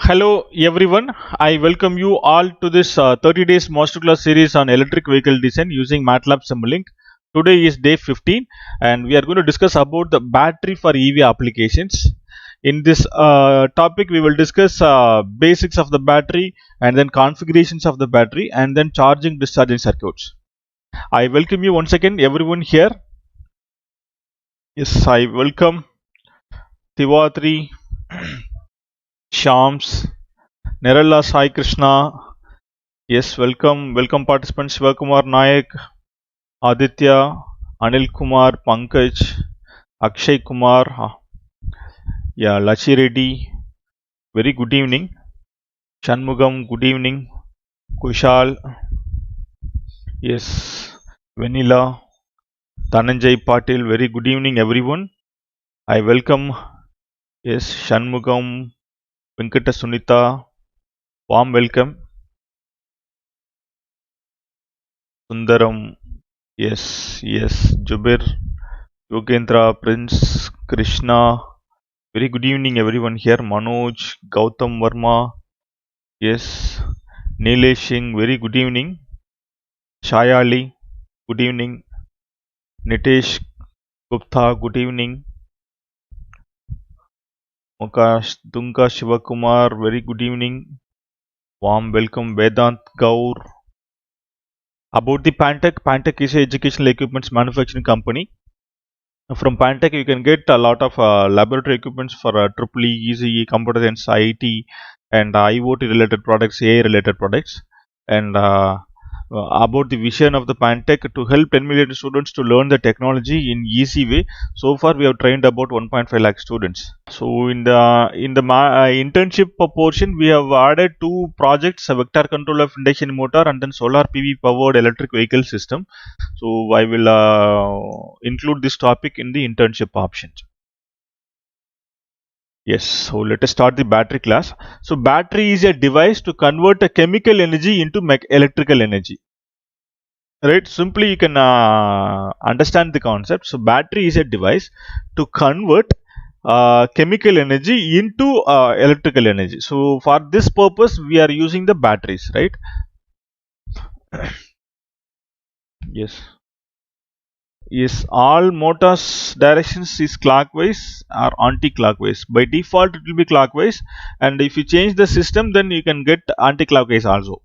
Hello everyone, I welcome you all to this 30 days masterclass series on electric vehicle design using MATLAB Simulink. Today is day 15 and we are going to discuss about the battery for EV applications. In this topic we will discuss basics of the battery and then configurations of the battery and then charging discharging circuits. I welcome you once again everyone here. Yes, I welcome Tivatri, Shams, Neralla Sai Krishna. Yes, welcome participants Shivakumar Nayak, Aditya, Anil Kumar, Pankaj, Akshay Kumar, Lachi Reddy. Very good evening. Shanmugam, good evening. Kushal, yes, Vanilla, Dhananjay Patil, very good evening everyone. I welcome, yes, Shanmugam, Venkata Sunita, warm welcome. Sundaram, yes, Jubir, Yogendra, Prince, Krishna, very good evening everyone here. Manoj, Gautam Verma, yes, Nilesh Singh, very good evening. Shayali, good evening. Nitesh Gupta, good evening. Mukash Dunga Shivakumar, very good evening. Warm welcome. Vedant Gaur. About the Pantech is an educational equipments manufacturing company. From Pantech you can get a lot of laboratory equipments for EEE, ECE, computer science, IT and IoT related products, AI related products. And about the vision of the Pantech to help 10 million students to learn the technology in easy way. So far we have trained about 1.5 lakh students. So in the internship portion we have added two projects, a vector control of induction motor and then solar PV powered electric vehicle system. So I will include this topic in the internship options. Yes, so let us start the battery class. So battery is a device to convert a chemical energy into electrical energy. Right, simply you can understand the concept. So battery is a device to convert chemical energy into electrical energy. So for this purpose we are using the batteries, right? Yes. Yes, all motors directions is clockwise or anti-clockwise. By default it will be clockwise, and if you change the system then you can get anti-clockwise also.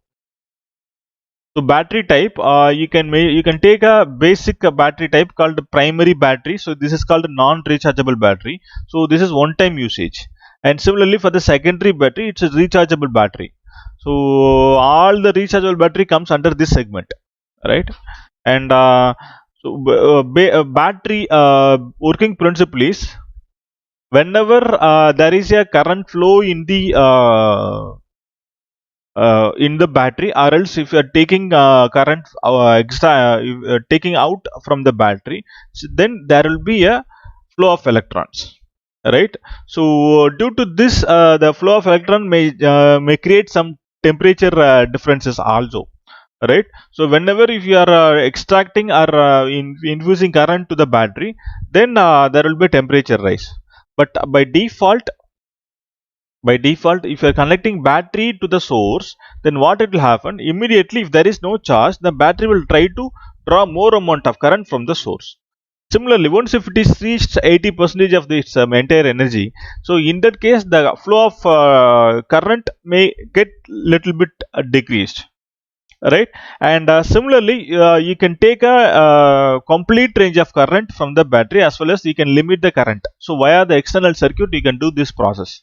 So battery type, you can take a basic battery type called primary battery. So this is called non-rechargeable battery. So this is one-time usage. And similarly for the secondary battery, it's a rechargeable battery. So all the rechargeable battery comes under this segment, right? And battery working principle is whenever there is a current flow in the battery, or else if you are taking current taking out from the battery, so then there will be a flow of electrons, right? So due to this the flow of electron may create some temperature differences also, right? So whenever if you are extracting or infusing current to the battery, then there will be temperature rise. But by default if you are connecting battery to the source, then what it will happen immediately, if there is no charge, the battery will try to draw more amount of current from the source. Similarly, once if it is reached 80% of its entire energy, so in that case the flow of current may get little bit decreased, right? And similarly you can take a complete range of current from the battery, as well as you can limit the current. So via the external circuit you can do this process.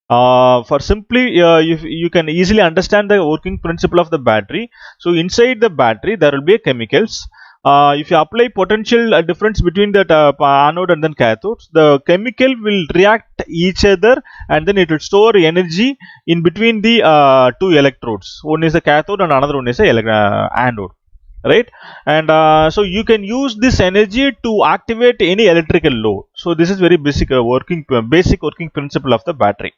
For simply you can easily understand the working principle of the battery. So inside the battery there will be chemicals. If you apply potential difference between the anode and then cathodes, the chemical will react each other and then it will store energy in between the two electrodes. One is the cathode and another one is the anode, right? And so you can use this energy to activate any electrical load. So this is very basic working principle of the battery.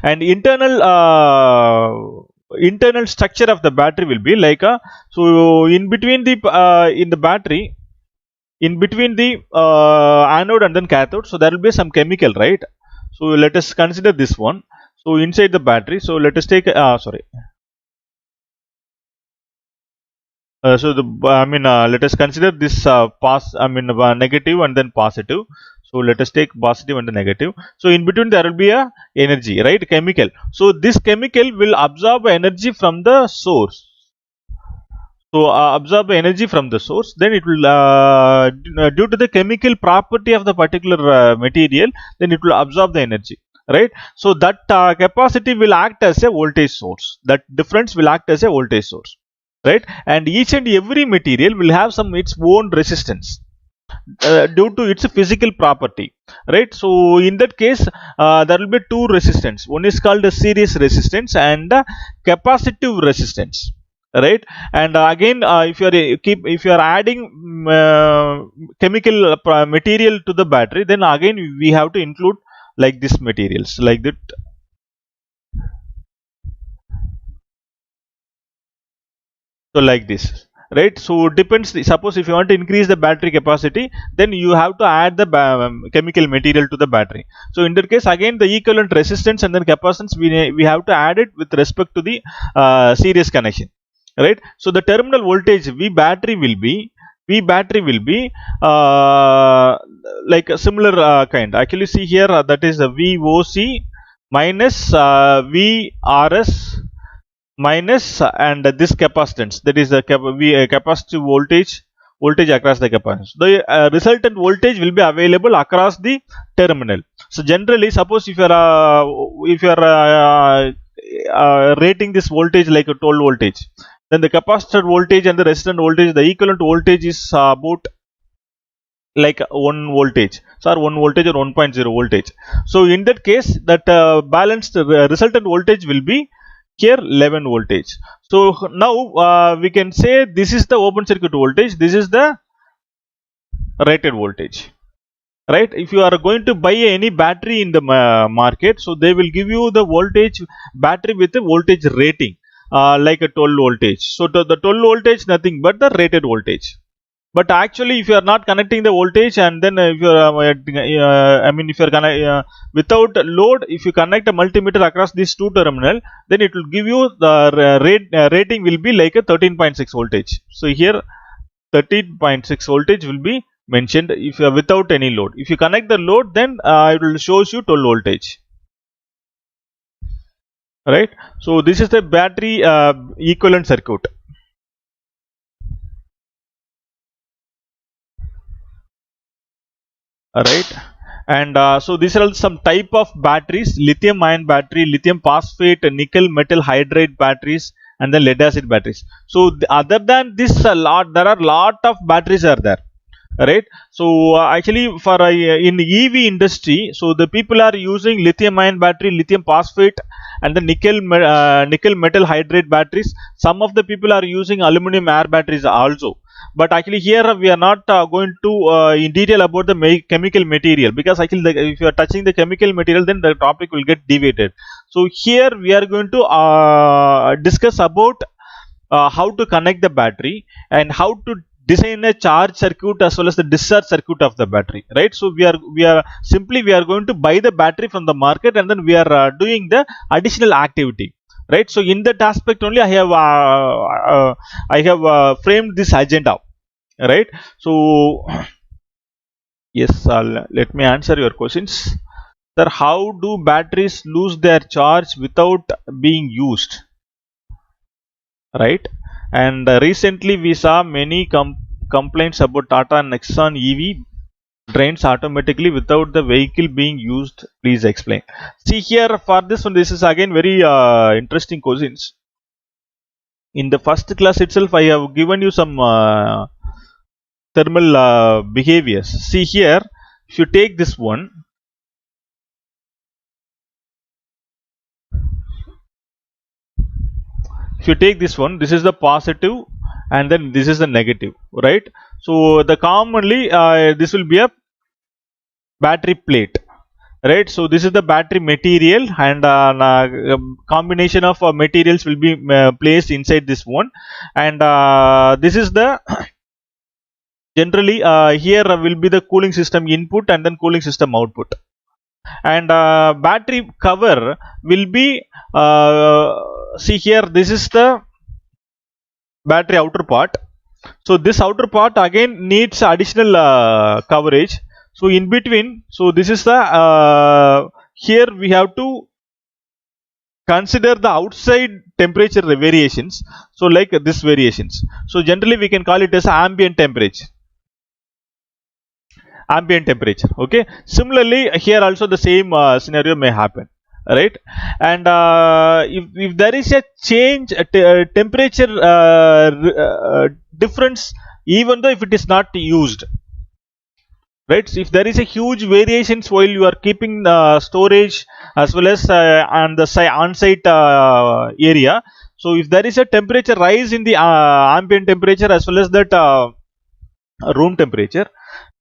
And internal structure of the battery will be like so in between the in the battery, in between the anode and then cathode, so there will be some chemical, right? So let us consider this one. So inside the battery, so let us take sorry. So the let us consider this negative and then positive. So let us take positive and the negative. So in between there will be a energy, right? Chemical. So this chemical will absorb energy from the source. So absorb the energy from the source. Then it will due to the chemical property of the particular material, then it will absorb the energy, right? So that capacity will act as a voltage source. That difference will act as a voltage source, right? And each and every material will have some its own resistance due to its physical property, right? So in that case there will be two resistance. One is called a series resistance and capacitive resistance, right? And again if you are adding chemical material to the battery, then again we have to include like this materials like that. So like this, right? So depends. Suppose if you want to increase the battery capacity, then you have to add the chemical material to the battery. So in that case, again the equivalent resistance and then capacitance we have to add it with respect to the series connection, right? So the terminal voltage V battery will be like a similar kind. Actually, see here that is the VOC minus VRS minus and this capacitance, that is the capacitive voltage across the capacitance. The resultant voltage will be available across the terminal. So generally, suppose if you are rating this voltage like a 12 voltage, then the capacitor voltage and the resistant voltage, the equivalent voltage is about like 1 voltage, so 1 voltage or 1.0 voltage. So in that case, that balanced resultant voltage will be here 11 voltage. So now we can say this is the open circuit voltage, this is the rated voltage, right? If you are going to buy any battery in the market, so they will give you the voltage battery with the voltage rating like a 12 voltage. So the 12 voltage nothing but the rated voltage. But actually, if you are not connecting the voltage, and then if you are if you are without load, if you connect a multimeter across these two terminal, then it will give you the rating will be like a 13.6 voltage. So here 13.6 voltage will be mentioned if you are without any load. If you connect the load, then it will shows you 12 voltage, right? So this is the battery equivalent circuit. Right, and so these are some type of batteries: lithium ion battery, lithium phosphate, nickel metal hydride batteries, and then lead acid batteries. So other than this, there are lot of batteries are there, right? So actually for in EV industry, so the people are using lithium ion battery, lithium phosphate, and the nickel metal hydride batteries. Some of the people are using aluminum air batteries also. But actually here we are not going to in detail about the chemical material, because actually if you are touching the chemical material, then the topic will get deviated. So here we are going to discuss about how to connect the battery and how to design a charge circuit as well as the discharge circuit of the battery, right? So we are going to buy the battery from the market, and then we are doing the additional activity, right? So in that aspect only I have framed this agenda, right? So yes, let me answer your questions. Sir, how do batteries lose their charge without being used, right? And recently we saw many complaints about Tata and Nexon EV drains automatically without the vehicle being used. Please explain. See here, for this one, this is again very interesting questions. In the first class itself, I have given you some thermal behaviors. See here, if you take this one, this is the positive, and then this is the negative, right? So the commonly this will be a battery plate, right? So this is the battery material, and combination of materials will be placed inside this one, and this is the generally here will be the cooling system input and then cooling system output, and battery cover will be see here, this is the battery outer part. So this outer part again needs additional coverage. So in between, so this is the here we have to consider the outside temperature variations. So like this variations. So generally we can call it as ambient temperature. Ambient temperature. Okay. Similarly, here also the same scenario may happen. Right. And if there is a change, temperature difference, even though if it is not used. Right. So if there is a huge variations while you are keeping storage as well as on the on-site area. So if there is a temperature rise in the ambient temperature as well as that room temperature,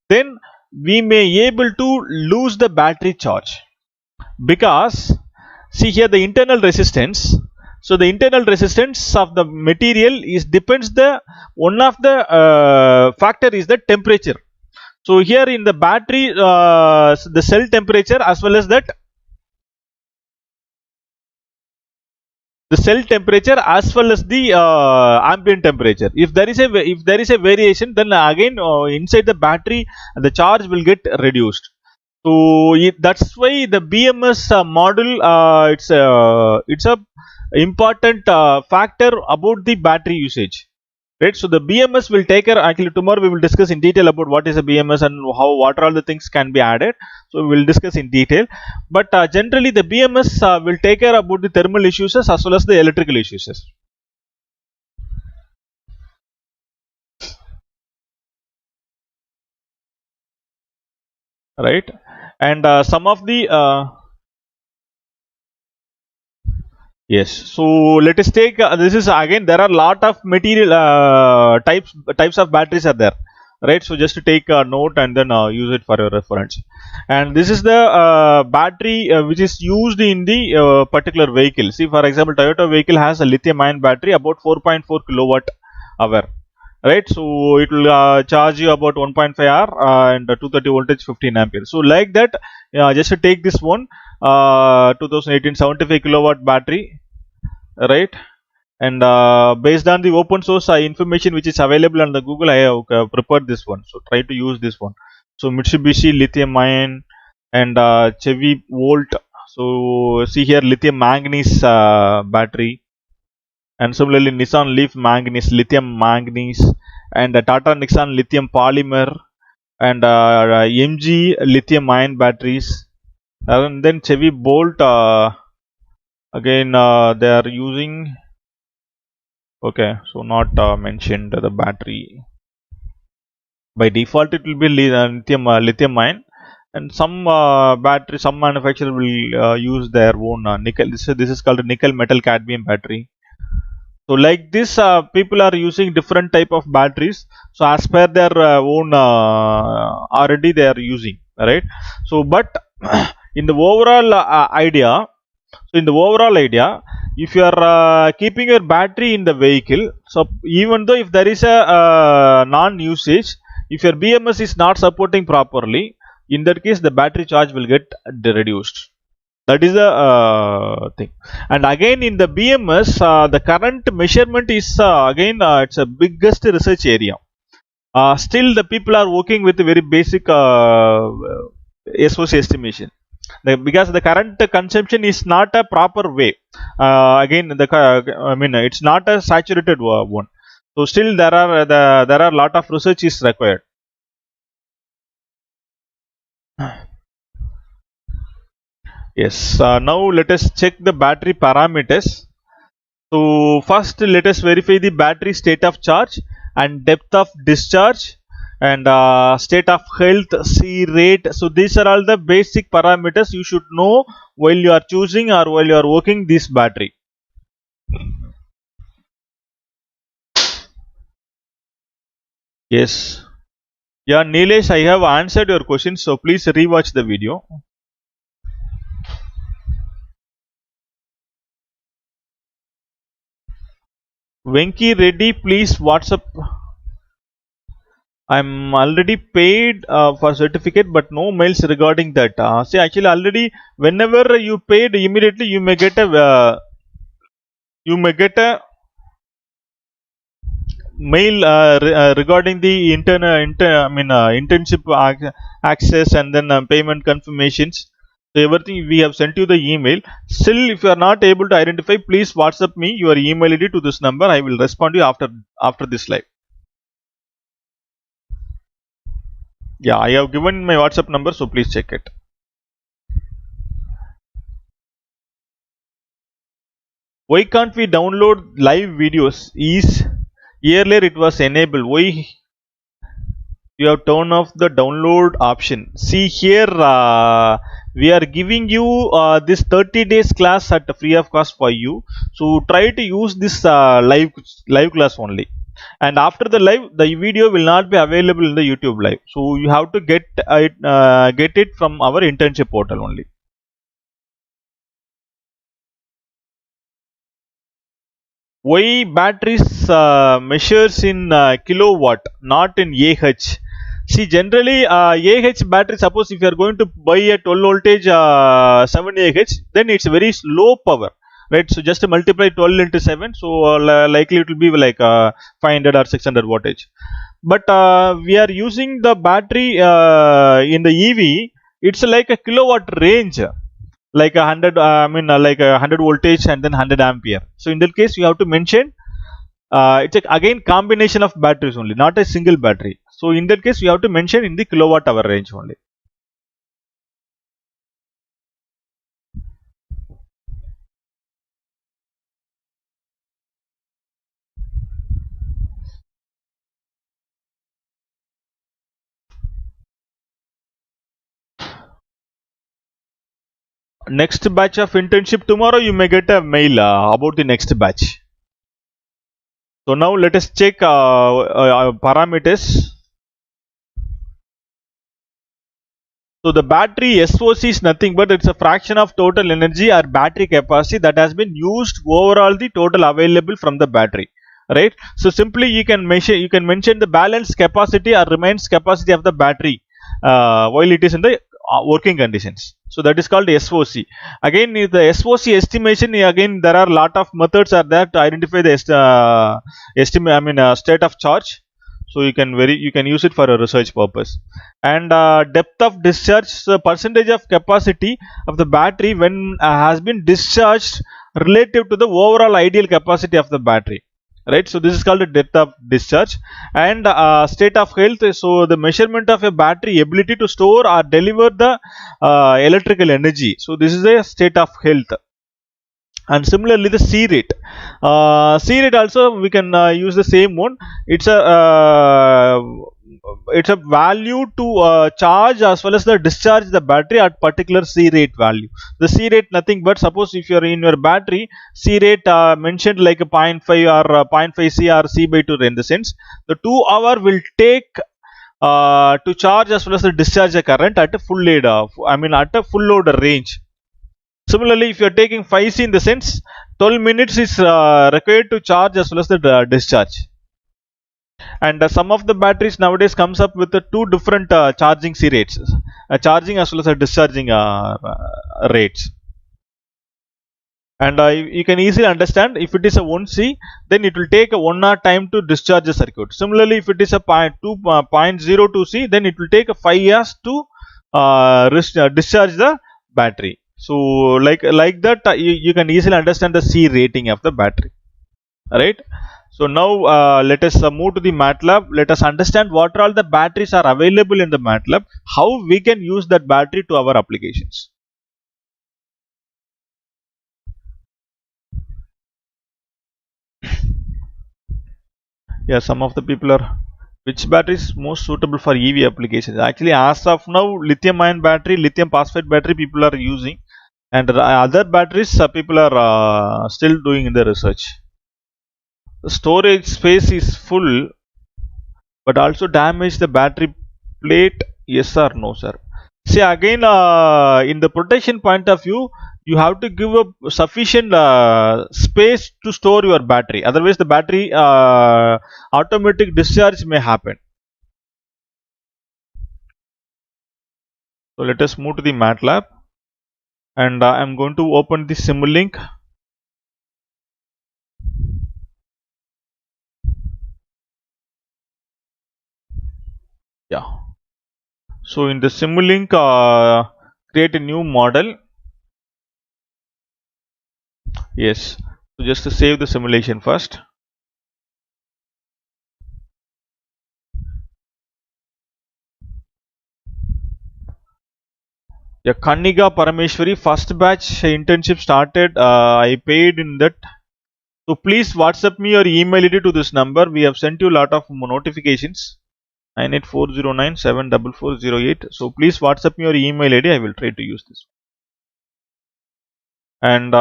then we may able to lose the battery charge, because see here the internal resistance. So the internal resistance of the material is depends the one of the factor is the temperature. So here in the battery, the cell temperature as well as that the cell temperature as well as the ambient temperature. If there is a variation, then again inside the battery the charge will get reduced. So that's why the BMS model it's a important factor about the battery usage. Right. So the BMS will take care. Actually, tomorrow we will discuss in detail about what is a BMS and how what are all the things can be added. So we will discuss in detail. But generally, the BMS will take care about the thermal issues as well as the electrical issues. Right. And some of the yes. So let us take this is again there are lot of material types of batteries are there, right? So just to take a note and then use it for your reference. And this is the battery which is used in the particular vehicle. See, for example, Toyota vehicle has a lithium-ion battery about 4.4 kilowatt hour, right? So it will charge you about 1.5 hour and 230 voltage 15 ampere. So like that, just to take this one 2018 75 kilowatt battery, right? And based on the open source information which is available on the Google, I have prepared this one. So try to use this one. So Mitsubishi lithium ion and Chevy Volt. So see here lithium manganese battery, and similarly Nissan Leaf manganese, lithium manganese, and Tata Nexon lithium polymer, and MG lithium ion batteries, and then Chevy Bolt again they are using. Okay, so not mentioned the battery. By default, it will be lithium ion, and some battery, some manufacturer will use their own nickel. This is called a nickel metal cadmium battery. So like this, people are using different type of batteries. So as per their own R&D, they are using, right? So but in the overall idea. So in the overall idea, if you are keeping your battery in the vehicle, so even though if there is a non-usage, if your BMS is not supporting properly, in that case the battery charge will get reduced. That is the thing. And again in the BMS, the current measurement is again it's a biggest research area. Still the people are working with a very basic SOC estimation. Because the current consumption is not a proper way. Again, I mean it's not a saturated one. So still there are lot of research is required. Yes. Now let us check the battery parameters. So first let us verify the battery state of charge and depth of discharge, and state of health, C rate. So these are all the basic parameters you should know while you are choosing or while you are working this battery. Yes. Yeah, Nilesh, I have answered your question, so please rewatch the video. Venki Reddy, please WhatsApp. I'm already paid for certificate, but no mails regarding that. See, actually, already whenever you paid, immediately you may get a mail regarding the internship access, and then payment confirmations. So everything we have sent you the email. Still, if you are not able to identify, please WhatsApp me your email ID to this number. I will respond to you after this live. Yeah, I have given my WhatsApp number, so please check it. Why can't we download live videos? Earlier it was enabled. Why you have turned off the download option? See here, we are giving you this 30 days class at free of cost for you. So try to use this live class only. And after the live, the video will not be available in the YouTube live. So you have to get it from our internship portal only. Why batteries measures in kilowatt, not in Ah? See, generally Ah battery, suppose if you are going to buy a 12 voltage 7 Ah, then it's very low power, right? So just multiply 12 into 7, so likely it will be like 500 or 600 wattage. But we are using the battery in the EV, it's like a kilowatt range, like a 100 like a 100 voltage and then 100 ampere. So in that case you have to mention it's again combination of batteries only, not a single battery. So in that case you have to mention in the kilowatt hour range only. Next batch of internship tomorrow, you may get a mail about the next batch. So now let us check parameters. So the battery SOC is nothing but it's a fraction of total energy or battery capacity that has been used overall the total available from the battery, right? So simply you can mention the balance capacity or remains capacity of the battery while it is in the working conditions. So that is called SOC. Again, the SOC estimation, again there are a lot of methods are there to identify the state of charge. So you can use it for a research purpose. And depth of discharge, so percentage of capacity of the battery when has been discharged relative to the overall ideal capacity of the battery, right? So this is called the depth of discharge. And state of health, so the measurement of a battery ability to store or deliver the electrical energy. So this is a state of health. And similarly the C rate, also we can use the same one. It's a value to charge as well as the discharge the battery at particular C rate value. The C rate nothing but, suppose if you are in your battery, C rate mentioned like a 0.5 or 0.5 C or C by 2 in the sense, the 2 hour will take to charge as well as the discharge the current at a full load at a full load range. Similarly, if you are taking 5C in the sense, 12 minutes is required to charge as well as the discharge. And some of the batteries nowadays comes up with the two different charging C rates, charging as well as the discharging rates. And you can easily understand, if it is a 1C, then it will take a 1 hour time to discharge the circuit. Similarly, if it is a 0.02C, then it will take a 5 hours to discharge the battery. So like that you can easily understand the C rating of the battery, right? So now let us move to the MATLAB. Let us understand what all the batteries are available in the MATLAB, how we can use that battery to our applications. Yeah, some of the people are, which battery is most suitable for EV applications? Actually, as of now, lithium ion battery, lithium phosphate battery people are using, and other batteries people are still doing the research. The storage space is full, but also damage the battery plate, yes or no, sir? See, again in the protection point of view, you have to give a sufficient space to store your battery, otherwise the battery automatic discharge may happen. So let us move to the MATLAB, and I am going to open the Simulink. Yeah. So in the Simulink, create a new model. Yes. So just to save the simulation first. Yeah, Kanniga Parameshwari, first batch internship started. I paid in that. So please WhatsApp me or email it to this number. We have sent you a lot of notifications. 9840974408. So please WhatsApp me or email ID. I will try to use this. And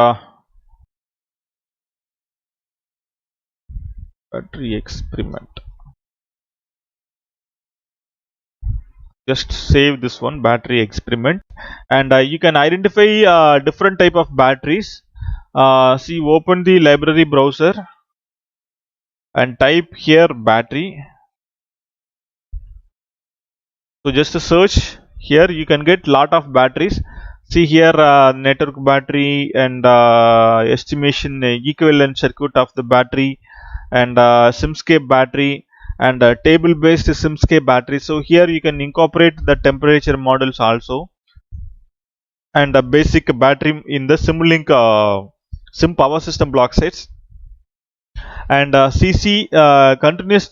battery experiment. Just save this one, battery experiment, and you can identify different type of batteries. See, open the library browser and type here battery. So just to search here, you can get lot of batteries. See here, network battery and estimation equivalent circuit of the battery, and Simscape battery, and table based Simscape battery. So here you can incorporate the temperature models also, and a basic battery in the Simulink Sim power system block sets, and CC continuous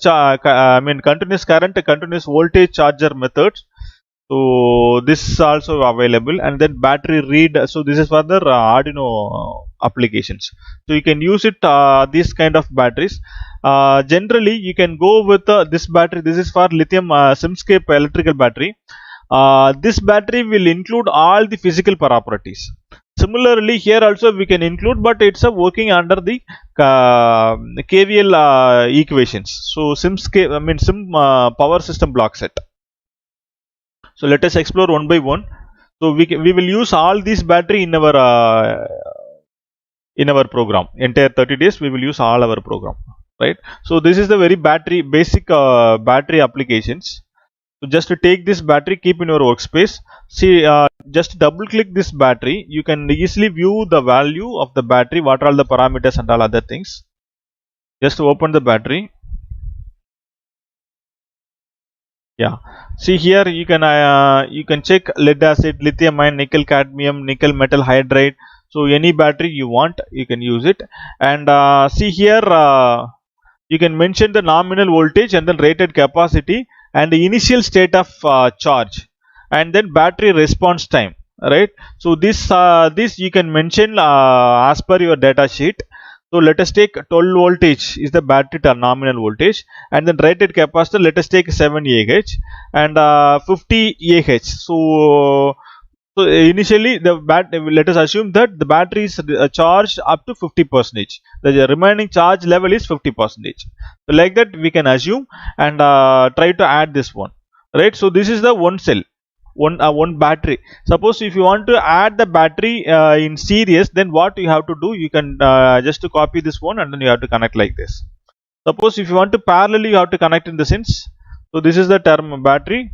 current, continuous voltage charger methods. So this is also available, and then battery read. So this is for the Arduino applications. So you can use it these kind of batteries. Generally, you can go with this battery. This is for lithium Simscape electrical battery. This battery will include all the physical properties. Similarly, here also we can include, but it's a working under the KVL equations. So Simscape, Sim power system block set. So let us explore one by one. So we will use all these battery in our program. Entire 30 days we will use all our program, right? So this is the very basic battery applications. So just to take this battery, keep in your workspace. See, just double click this battery. You can easily view the value of the battery, what are all the parameters and all other things. Just open the battery. Yeah. See here, you can check lead acid, lithium ion, nickel cadmium, nickel metal hydride. So any battery you want, you can use it. And see here, you can mention the nominal voltage and then rated capacity and the initial state of charge, and then battery response time, right? So this you can mention as per your data sheet. So let us take 12 voltage is the battery nominal voltage, and then rated capacitor let us take 7 Ah and 50 Ah. So initially let us assume that the battery is charged up to 50%. The remaining charge level is 50%. So like that we can assume, and try to add this one, right? So this is the one cell, one battery. Suppose if you want to add the battery in series, then what you have to do, you can just to copy this one and then you have to connect like this. Suppose if you want to parallelly, you have to connect in the sense. So this is the term battery.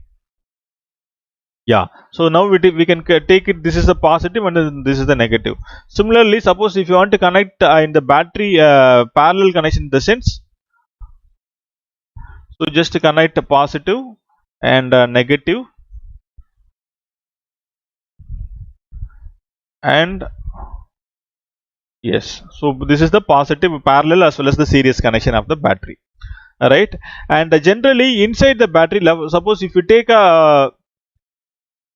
Yeah, so now we can take it, this is the positive and then this is the negative. Similarly, suppose if you want to connect in the battery parallel connection in the sense, so just to connect a positive and negative, and yes, so this is the positive parallel as well as the series connection of the battery, right? And generally inside the battery level, suppose if you take a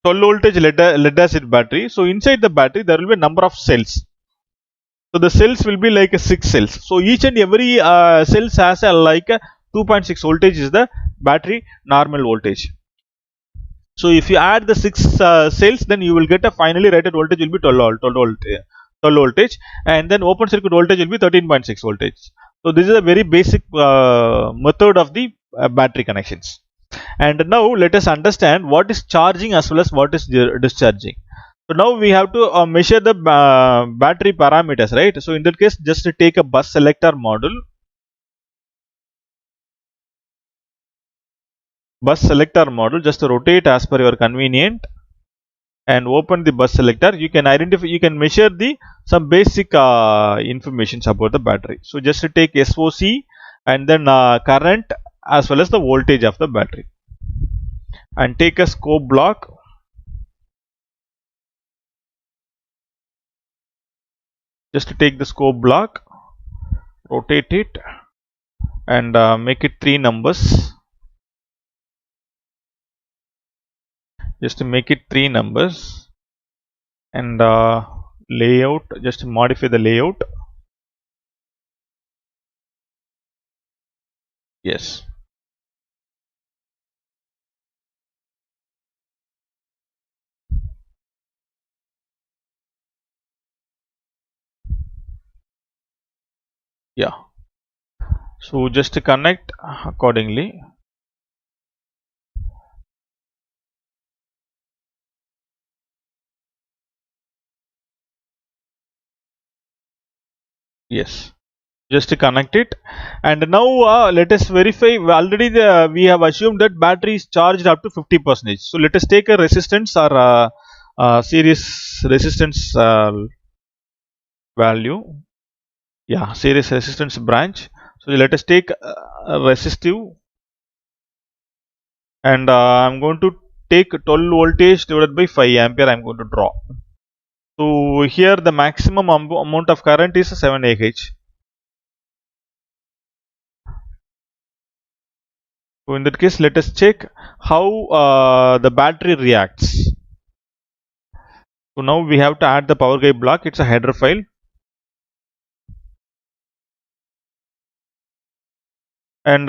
12 voltage lead acid battery, so inside the battery there will be a number of cells. So the cells will be like 6 cells. So each and every cells has a like a 2.6 voltage is the battery normal voltage. So if you add the 6 cells, then you will get a finally rated voltage will be 12 voltage, and then open circuit voltage will be 13.6 voltage. So this is a very basic method of the battery connections. And now let us understand what is charging as well as what is discharging. So now we have to measure the battery parameters, right? So in that case, just take a bus selector module. Bus selector module, just rotate as per your convenient. and open the bus selector, you can identify, you can measure the some basic informations about the battery. So just to take SOC and then current as well as the voltage of the battery, and take a scope block. Just to take the scope block, rotate it and make it 3 numbers. Just to make it 3 numbers, and layout, just to modify the layout. Yes. Yeah. So just to connect accordingly. Yes. Just to connect it, and now let us verify. Already we have assumed that battery is charged up to 50%. So let us take a resistance or series resistance value. Yeah, series resistance branch. So let us take a resistive, and I'm going to take 12 voltage divided by 5 ampere. I'm going to draw. So here the maximum amount of current is 7 Ah. So in that case, let us check how the battery reacts. So now we have to add the power guide block. It's a header file. And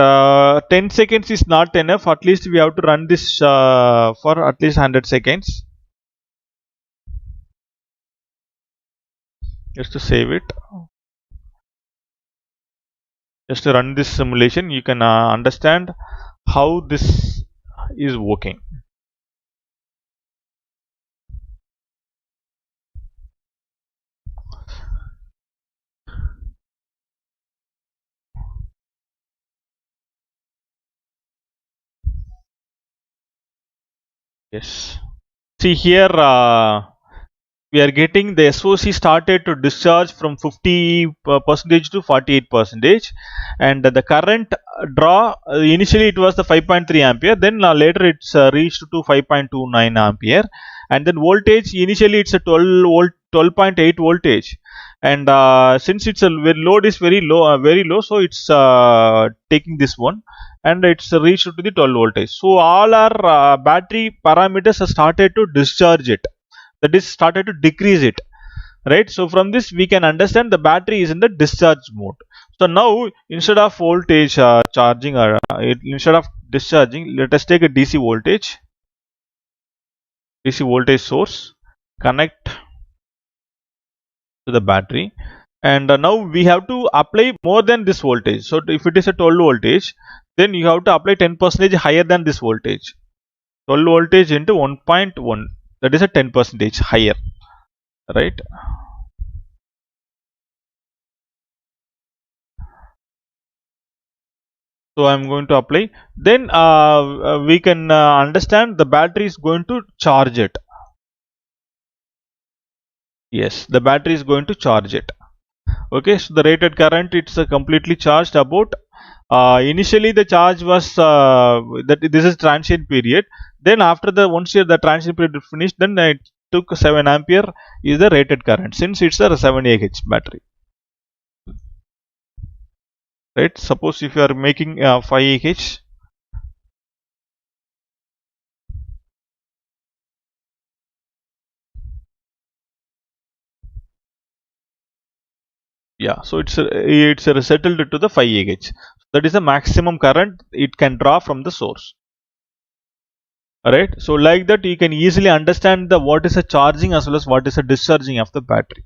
10 seconds is not enough. At least we have to run this for at least 100 seconds. Just to save it. Just to run this simulation, you can understand how this is working. Yes. See here, we are getting the SOC started to discharge from 50% to 48%, and the current draw initially it was the 5.3 ampere, then later it's reached to 5.29 ampere, and then voltage initially it's a 12.8 voltage, and since it's a load is very low, so it's taking this one, and it's reached to the 12 voltage. So all our battery parameters have started to discharge it, that is started to decrease it, right? So from this we can understand the battery is in the discharge mode. So now instead of voltage charging or instead of discharging, let us take a DC voltage source, connect to the battery, and now we have to apply more than this voltage. So if it is a 12 voltage, then you have to apply 10% higher than this voltage. 12 voltage into 1.1, that is a 10% higher, right? So I'm going to apply, then we can understand the battery is going to charge it. Yes, the battery is going to charge it. Okay, so the rated current, it's completely charged. About initially the charge was that this is transient period, then after the once the transient period finished, then it took 7 ampere is the rated current, since it's a 7 Ah battery, right? Suppose if you are making 5 Ah, yeah, so it's settled to the 5 Ah. That is the maximum current it can draw from the source. Alright, so like that you can easily understand the what is a charging as well as what is a discharging of the battery.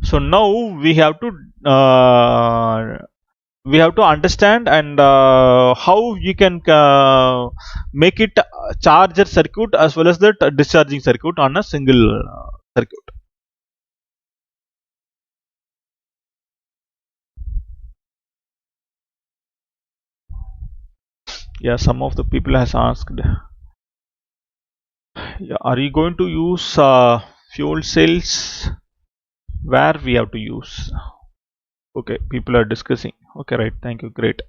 So now we have to understand and how you can make it charger circuit as well as the discharging circuit on a single circuit. Yeah, some of the people has asked. Yeah, are you going to use fuel cells? Where we have to use? Okay, people are discussing. Okay, right. Thank you. Great.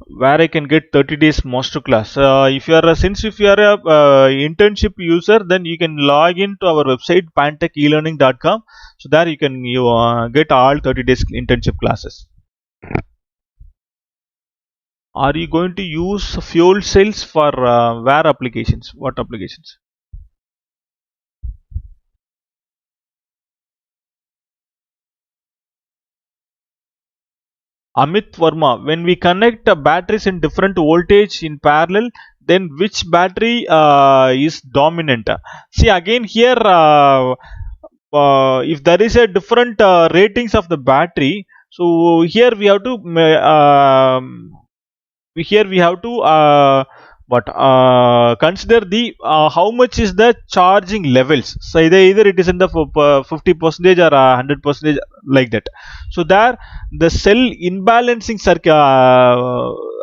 Where I can get 30 days master class. If you are if you are a internship user, then you can log into our website pantechelearning.com. So there you can get all 30 days internship classes. Are you going to use fuel cells for where applications? What applications? Amit Verma, when we connect batteries in different voltage in parallel, then which battery is dominant? See again here, if there is a different ratings of the battery, so here we have to consider the how much is the charging levels. So either it is in the 50% or 100% like that. So there the cell imbalancing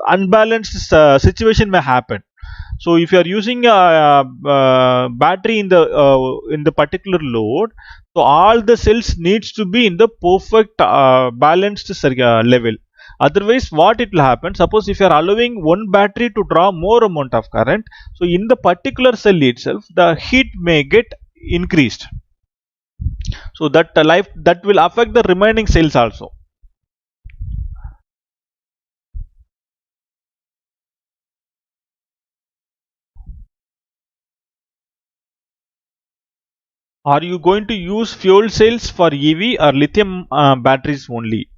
unbalanced situation may happen. So if you are using a battery in the particular load, so all the cells needs to be in the perfect balanced level. Otherwise, what it will happen? Suppose if you are allowing one battery to draw more amount of current, so in the particular cell itself, the heat may get increased. So that that will affect the remaining cells also. Are you going to use fuel cells for EV or lithium batteries only?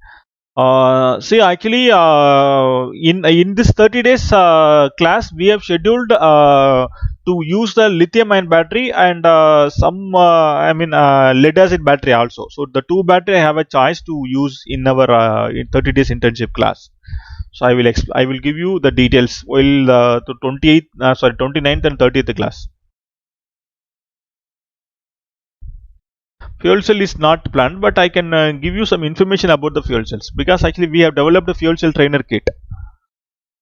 See, actually, in this 30 days class, we have scheduled to use the lithium-ion battery and some, lead-acid battery also. So the two battery I have a choice to use in our in 30 days internship class. So I will give you the details while the 29th and 30th class. Fuel cell is not planned, but I can give you some information about the fuel cells, because actually we have developed a fuel cell trainer kit.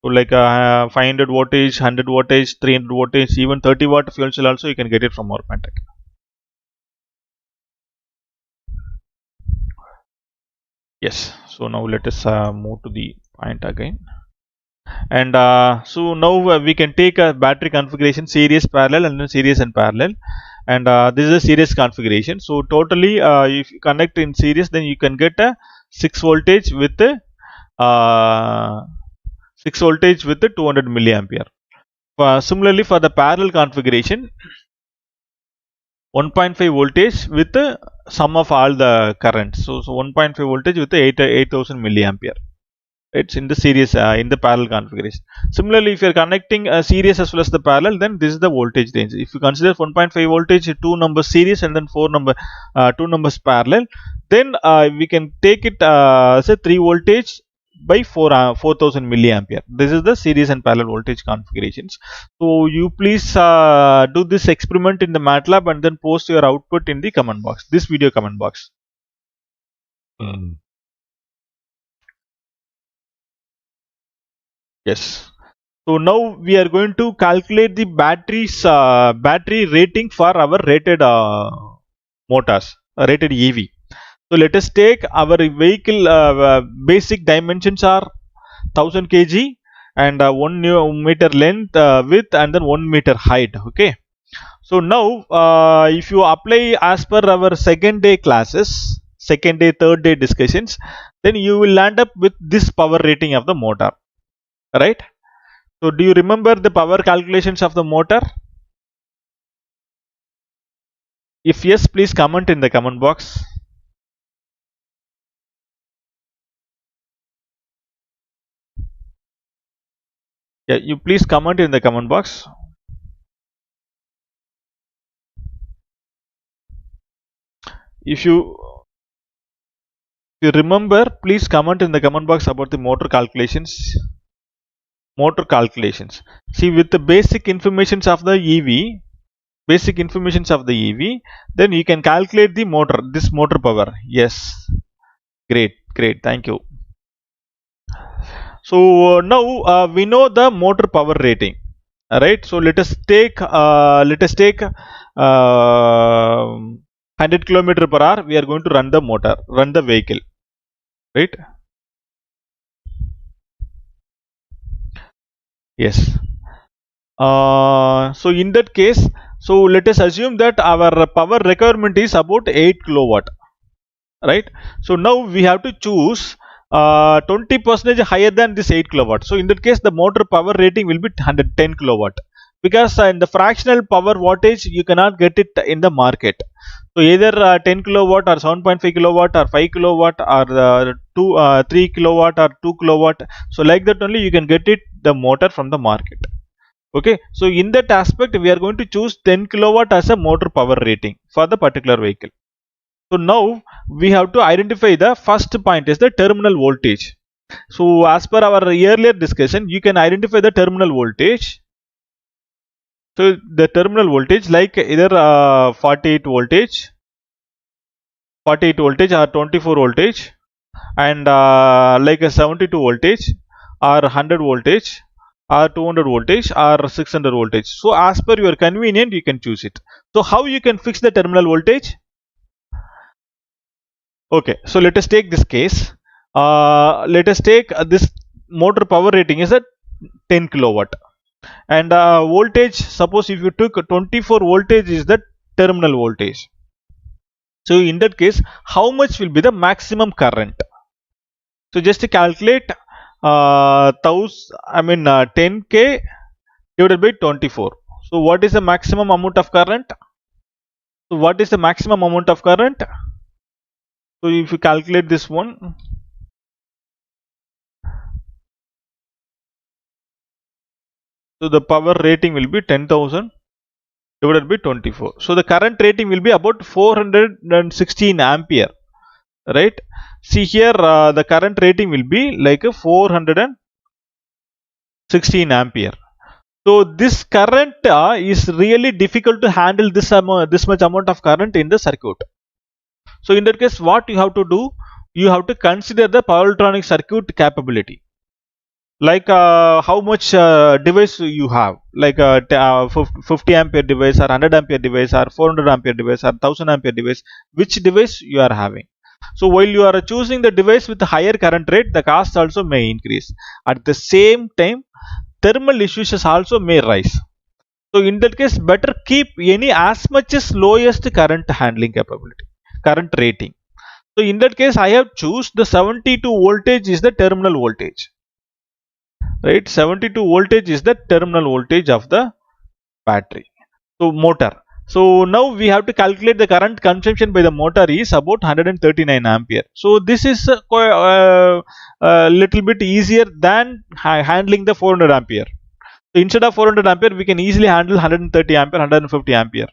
So like 500 wattage, 100 wattage, 300 wattage, even 30 watt fuel cell also you can get it from our Pantech. Yes. So now let us move to the point again. And so now we can take a battery configuration, series, parallel, and then series and parallel. And this is a series configuration. So totally, if you connect in series, then you can get a 6 voltage with uh, 6 voltage with 200 milliampere. Similarly, for the parallel configuration, 1.5 voltage with the sum of all the currents. So 1.5 voltage with 8000 milliampere. It's in the series, in the parallel configuration. Similarly, if you are connecting a series as well as the parallel, then this is the voltage range. If you consider 1.5 voltage, 2 numbers series and then 2 numbers parallel, then we can take it as a 3 voltage by 4000 milliampere. This is the series and parallel voltage configurations. So you please do this experiment in the MATLAB and then post your output in the comment box, this video comment box. Yes. So now we are going to calculate the battery rating for our rated motors, rated EV. So let us take our vehicle basic dimensions are 1000 kg and 1 meter length, width, and then 1 meter height. Okay. So now if you apply as per our second day classes, second day, third day discussions, then you will land up with this power rating of the motor, right? So do you remember the power calculations of the motor? If yes, please comment in the comment box. Yeah, you please comment in the comment box. If you remember, please comment in the comment box about the motor calculations. Motor calculations. See, with the basic informations of the EV, then you can calculate the motor, this motor power. Yes, great, thank you. So now we know the motor power rating, right? So let us take 100 kilometer per hour. We are going to run the vehicle, right? Yes. So in that case, so let us assume that our power requirement is about 8 kilowatt, right? So now we have to choose 20% higher than this 8 kilowatt. So in that case, the motor power rating will be 110 kilowatt, because in the fractional power wattage you cannot get it in the market. So either 10 kilowatt or 7.5 kilowatt or 5 kilowatt or 3 kilowatt or 2 kilowatt. So like that only you can get it the motor from the market. Okay, so in that aspect we are going to choose 10 kilowatt as a motor power rating for the particular vehicle. So now we have to identify the first point is the terminal voltage. So as per our earlier discussion, you can identify the terminal voltage. So the terminal voltage like either 48 voltage or 24 voltage, and like a 72 voltage or 100 voltage or 200 voltage or 600 voltage. So as per your convenient you can choose it. So how you can fix the terminal voltage? Okay, so let us take this case. Let us take this motor power rating is at 10 kilowatt, and voltage, suppose if you took 24 voltage is the terminal voltage. So in that case, how much will be the maximum current? So just to calculate 10k divided by 24. So what is the maximum amount of current? So what is the maximum amount of current? So if you calculate this one, so the power rating will be 10,000 divided by 24. So the current rating will be about 416 ampere, right? See here, the current rating will be like a 416 ampere. So this current is really difficult to handle this much amount of current in the circuit. So in that case, what you have to do? You have to consider the power electronic circuit capability. Like how much device you have, like 50 ampere device or 100 ampere device or 400 ampere device or 1000 ampere device, which device you are having. So while you are choosing the device with the higher current rate, the cost also may increase. At the same time, thermal issues also may rise. So in that case, better keep any as much as lowest current handling capability, current rating. So in that case, I have choose the 72 voltage is the terminal voltage, right? 72 voltage is the terminal voltage of the battery. So motor. So now we have to calculate the current consumption by the motor is about 139 ampere. So this is little bit easier than handling the 400 ampere. So instead of 400 ampere, we can easily handle 130 ampere, 150 ampere.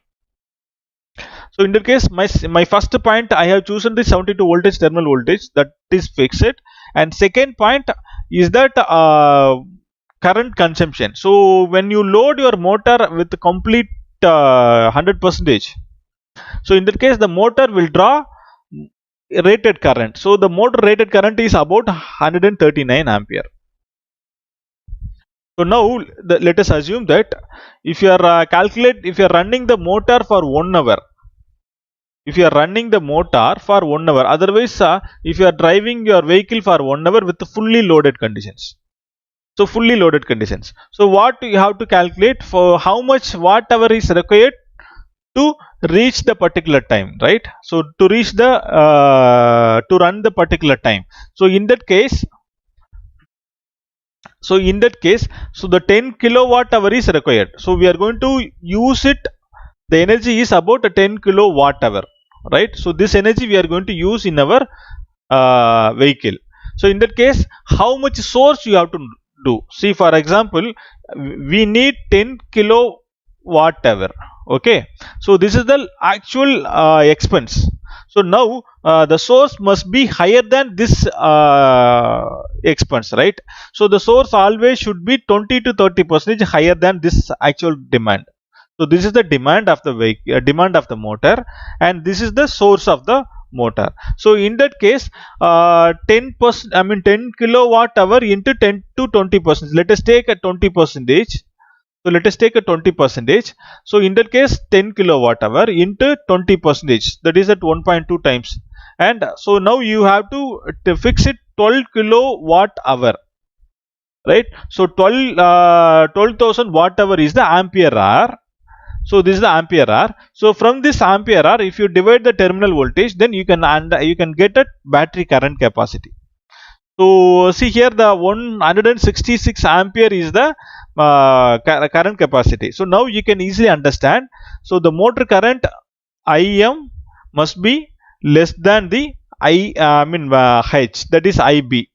So in that case, my first point, I have chosen the 72 voltage terminal voltage, that is fixed. And second point is that current consumption. So when you load your motor with complete 100%, so in that case the motor will draw rated current. So the motor rated current is about 139 ampere. So now let us assume that if you are if you are running the motor for 1 hour, otherwise if you are driving your vehicle for 1 hour with fully loaded conditions. So fully loaded conditions. So what you have to calculate for how much watt hour is required to reach the particular time, right? So to reach the to run the particular time. So in that case, so the 10 kilowatt hour is required. So we are going to use it. The energy is about a 10 kilowatt hour, right? So this energy we are going to use in our vehicle. So in that case, how much source you have to do? See, for example, we need 10 kilowatt hour. Okay, so this is the actual expense. So now the source must be higher than this expense, right? So the source always should be 20 to 30% higher than this actual demand. So this is the demand of the vehicle, demand of the motor, and this is the source of the motor. So in that case, 10% 10 kilowatt hour into 10 to 20%. Let us take a 20%. So let us take a 20%. So in that case 10 kilowatt hour into 20%, that is at 1.2 times. And so now you have to fix it 12 kilowatt hour, right? So 12,000 watt hour is the ampere hour. So this is the ampere hour. So from this ampere hour, if you divide the terminal voltage, then you can get a battery current capacity. So see here, the 166 ampere is the current capacity. So now you can easily understand. So the motor current IM must be less than the H, that is IB.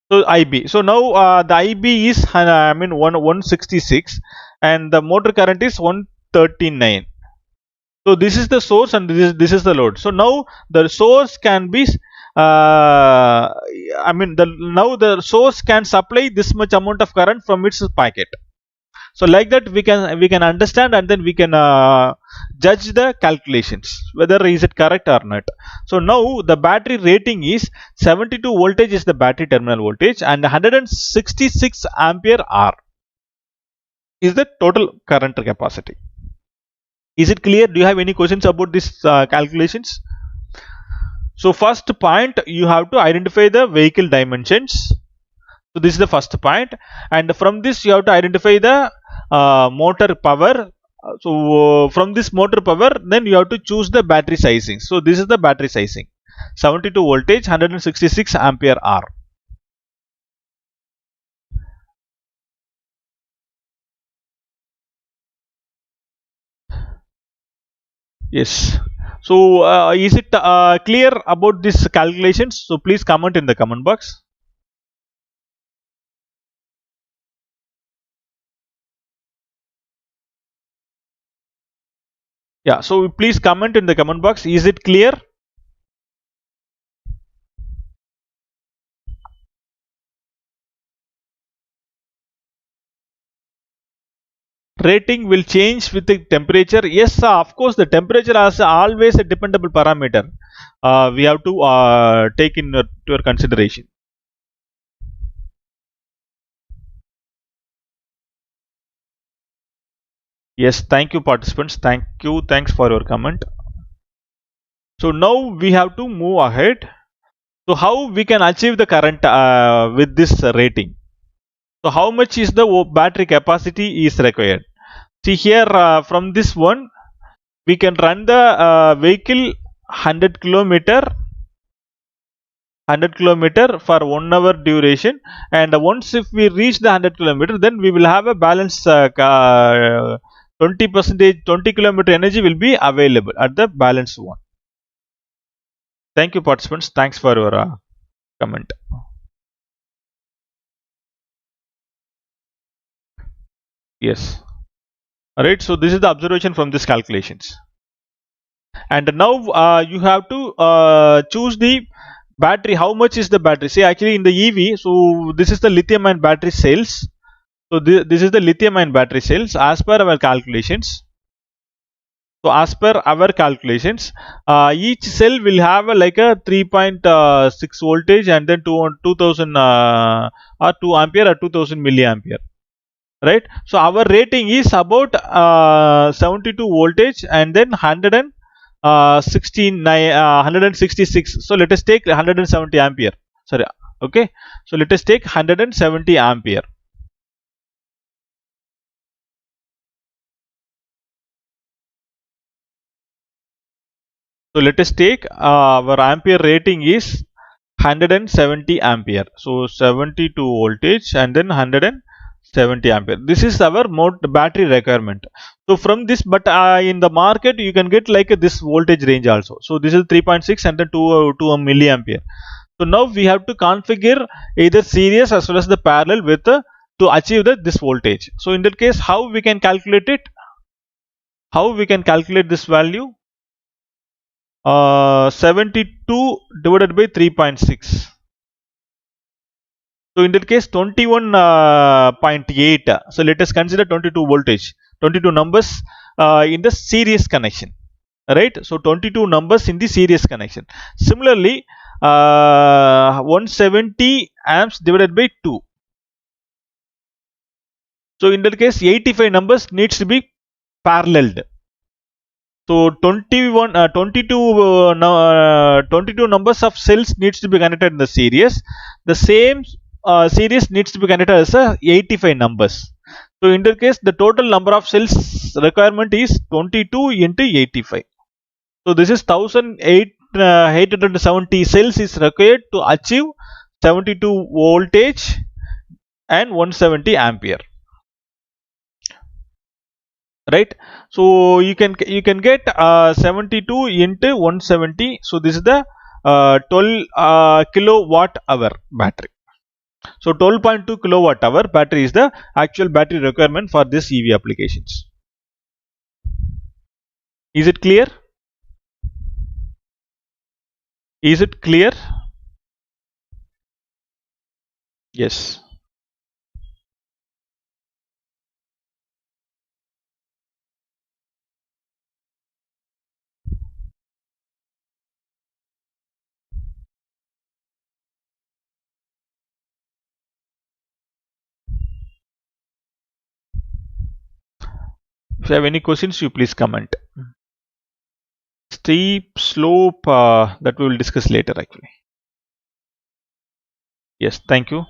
So IB. So now the IB is 166 and the motor current is 139. So this is the source and this is the load. So now the source can be now the source can supply this much amount of current from its packet. So like that we can understand, and then we can judge the calculations whether is it correct or not. So now the battery rating is 72 voltage is the battery terminal voltage, and 166 ampere hour is the total current capacity. Is it clear? Do you have any questions about this calculations? So first point, you have to identify the vehicle dimensions. So this is the first point, and from this you have to identify the motor power. So from this motor power, then you have to choose the battery sizing. So this is the battery sizing, 72 voltage, 166 ampere hour. Yes. So is it clear about this calculations? So please comment in the comment box. Yeah, so please comment in the comment box. Is it clear? Rating will change with the temperature. Yes, of course, the temperature is always a dependable parameter. We have to take in your consideration. Yes, thank you participants. Thanks for your comment. So now we have to move ahead. So how we can achieve the current with this rating? So how much is the battery capacity is required? See here, from this one we can run the vehicle 100 kilometer for 1 hour duration, and once if we reach the 100 kilometer, then we will have a balance 20% 20 kilometer energy will be available at the balance one. Thank you participants, thanks for your comment. Yes, alright, so this is the observation from this calculations. And now you have to choose the battery. How much is the battery? See, actually in the EV, so this is the lithium ion battery cells. So this is the lithium ion battery cells as per our calculations. So as per our calculations, each cell will have like a 3.6 voltage and then 2000 or 2 ampere or 2000 milliampere, right? So our rating is about 72 voltage and then 166. So let us take 170 ampere. Sorry, okay. So let us take 170 ampere. So let us take our ampere rating is 170 ampere. So 72 voltage and then 170 ampere. This is our battery requirement. So from this, but in the market you can get like this voltage range also. So this is 3.6 and then 2 milliampere. So now we have to configure either series as well as the parallel with to achieve this voltage. So in that case, how we can calculate it? How we can calculate this value? 72 divided by 3.6. So in that case 21.8. So let us consider 22 voltage, 22 numbers in the series connection, right? So 22 numbers in the series connection. Similarly, 170 amps divided by 2. So in that case 85 numbers needs to be paralleled. So 22 numbers of cells needs to be connected in the series. The same series needs to be connected as 85 numbers. So in that case the total number of cells requirement is 22 into 85. So this is 1870 cells is required to achieve 72 voltage and 170 ampere. Right, so you can get 72 into 170. So this is the 12 kilowatt hour battery. So 12.2 kilowatt hour battery is the actual battery requirement for this EV applications. Is it clear? Is it clear? Yes. If you have any questions, you please comment. Steep slope, that we will discuss later actually. Yes, thank you.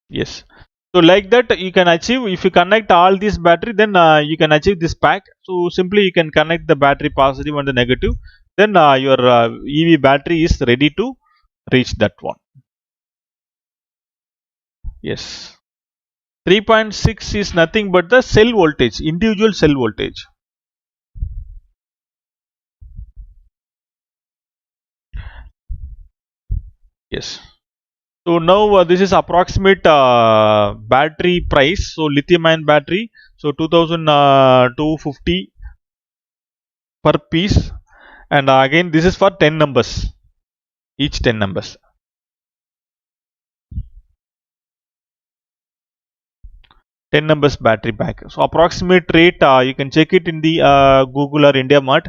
Yes. So like that you can achieve, if you connect all these battery, then you can achieve this pack. So simply you can connect the battery positive and the negative, then your EV battery is ready to reach that one. Yes. 3.6 is nothing but the cell voltage, individual cell voltage. Yes. So now this is approximate battery price. So lithium ion battery, so 2250 per piece, and again this is for 10 numbers, each 10 numbers. 10 numbers battery pack. So approximate rate, you can check it in the Google or IndiaMart.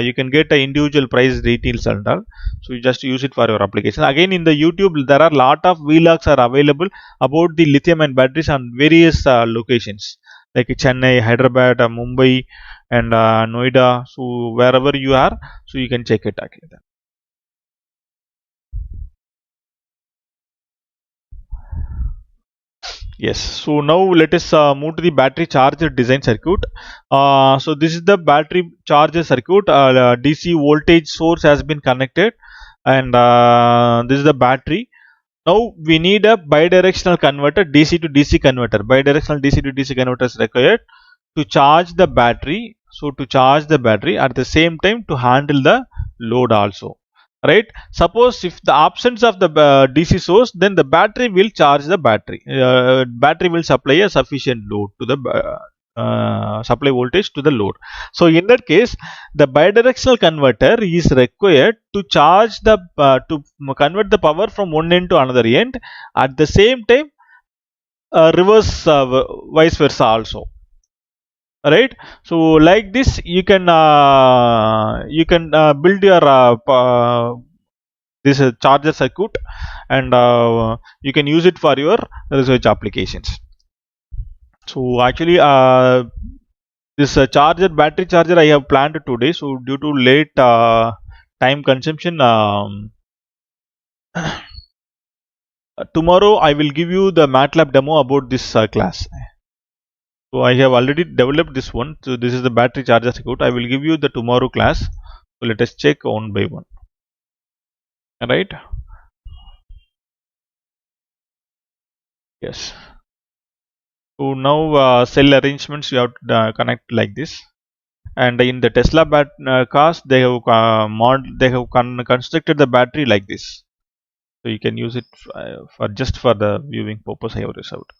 You can get individual price details and all. So you just use it for your application. Again in the YouTube there are lot of vlogs are available about the lithium ion batteries on various locations like Chennai, Hyderabad, Mumbai and Noida. So wherever you are, so you can check it actually. Yes, so now let us move to the battery charger design circuit. So this is the battery charger circuit. DC voltage source has been connected, and this is the battery. Now we need a bidirectional converter, DC to DC converter. Bidirectional DC to DC converter is required to charge the battery. So to charge the battery at the same time to handle the load also. Right, suppose if the absence of the DC source, then the battery will charge the battery. Battery will supply a sufficient load to the supply voltage to the load. So in that case the bidirectional converter is required to charge the to convert the power from one end to another end, at the same time reverse vice versa also. Right, so like this you can build your this charger circuit, and you can use it for your research applications. So actually this battery charger I have planned today. So due to late time consumption, tomorrow I will give you the MATLAB demo about this class. So I have already developed this one. So this is the battery charger circuit. I will give you the tomorrow class. So let us check one by one. Right. Yes. So now cell arrangements you have to connect like this. And in the Tesla cars, they have constructed the battery like this. So you can use it for just for the viewing purpose I have reserved.